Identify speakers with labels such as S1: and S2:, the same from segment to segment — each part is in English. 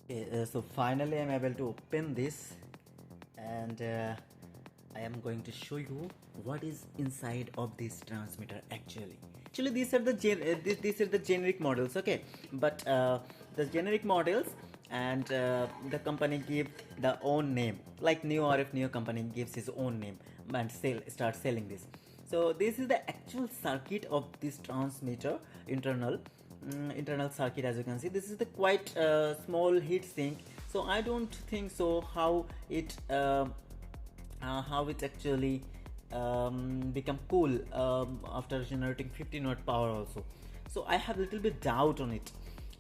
S1: So finally I'm able to open this, and I am going to show you what is inside of this transmitter actually. These are the these are the generic models, okay, but the generic models, and the company give the own name, like Niorfnio company gives his own name and start selling this. So this is the actual circuit of this transmitter, internal circuit. As you can see, this is the quite small heat sink, so I don't think so how it actually become cool after generating 15 watt power also. So I have a little bit doubt on it,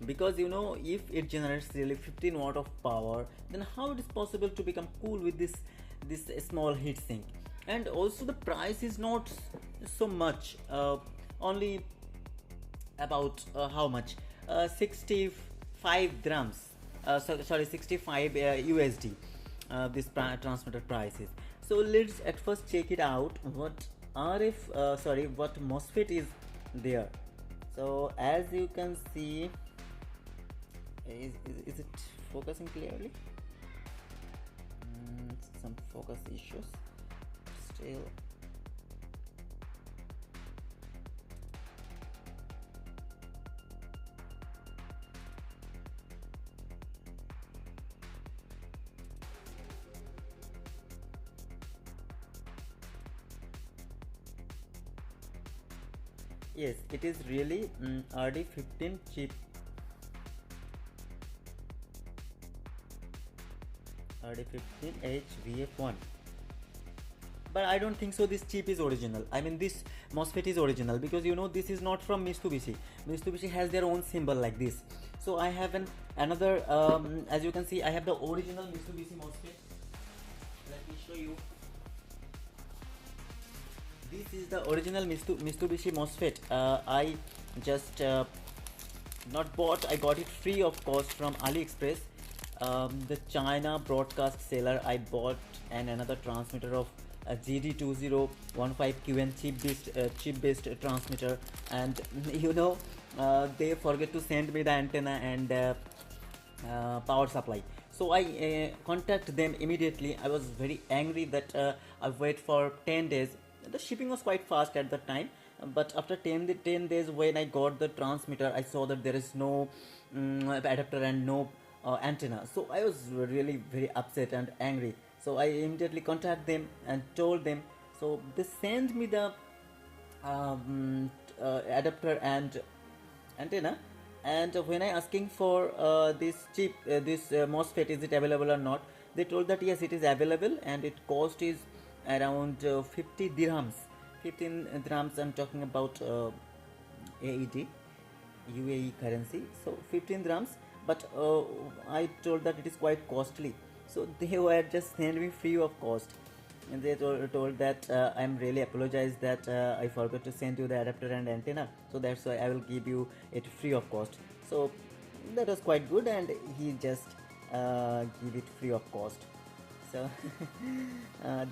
S1: because if it generates really 15 watt of power, then how it is possible to become cool with this small heat sink. And also the price is not so much, only about how much, 65 drams, sorry, 65 USD, this transmitter price is. So let's at first check it out, what what MOSFET is there. So as you can see, is it focusing clearly? Some focus issues still. Yes, it is really RD15 chip. RD15HVF1. But I don't think so this chip is original. I mean, this MOSFET is original, because this is not from Mitsubishi. Mitsubishi has their own symbol like this. So I have another, as you can see, I have the original Mitsubishi MOSFET. Let me show you. This is the original Mitsubishi MOSFET. I just not bought, I got it free of cost from AliExpress. The China broadcast seller, I bought another transmitter of a GD2015QN chip based transmitter, and they forget to send me the antenna and power supply. So I contact them immediately. I was very angry that I wait for 10 days. The shipping was quite fast at the time, but after 10 days when I got the transmitter, I saw that there is no adapter and no antenna. So I was really very upset and angry. So I immediately contacted them and told them. So they sent me the adapter and antenna. And when I asking for this chip, this MOSFET, is it available or not, they told that yes, it is available, and it cost is around 50 dirhams, 15 dirhams. I'm talking about AED, UAE currency. So 15 dirhams, but I told that it is quite costly. So they were just send me free of cost, and they told that I'm really apologize that I forgot to send you the adapter and antenna, so that's why I will give you it free of cost. So that was quite good, and he just give it free of cost. So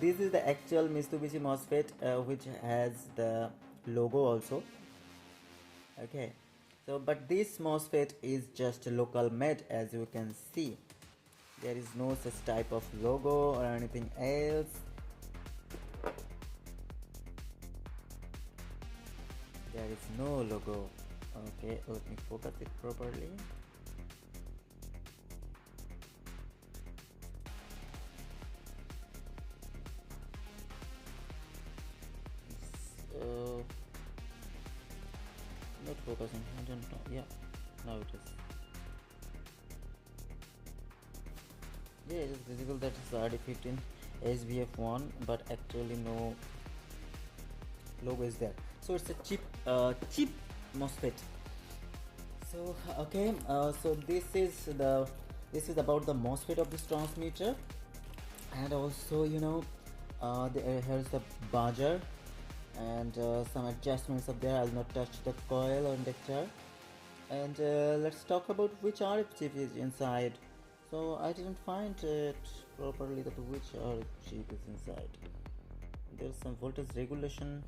S1: this is the actual Mitsubishi MOSFET, which has the logo also. Okay, so but this MOSFET is just local made, as you can see. There is no such type of logo or anything else. There is no logo. Okay, let me focus it properly. Not focusing, I don't know. Yeah, now it is. Yeah, it is visible that it's RD15 SVF1, but actually no logo is there. So it's a cheap MOSFET. So okay, so this is about the MOSFET of this transmitter, and also here's the buzzer and some adjustments up there. I'll not touch the coil or inductor. And let's talk about which RF chip is inside. So I didn't find it properly that which RF chip is inside. There's some voltage regulation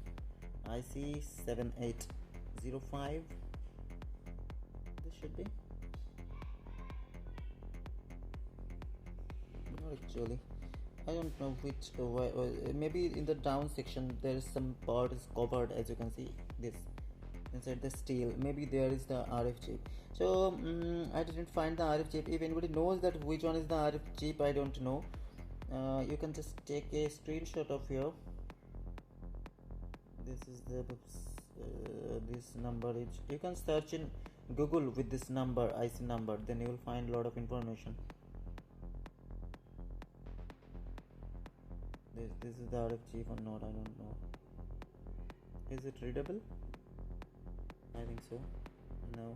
S1: IC 7805. This should be. actually. I don't know which maybe in the down section there is some part is covered, as you can see this inside the steel. Maybe there is the RF chip. So I didn't find the RF chip. If anybody knows that which one is the RF chip, I don't know. You can just take a screenshot of here. This is the this number is, you can search in Google with this number, IC number, then you will find a lot of information. This is the RF chip or not, I don't know. Is it readable? I think so. No.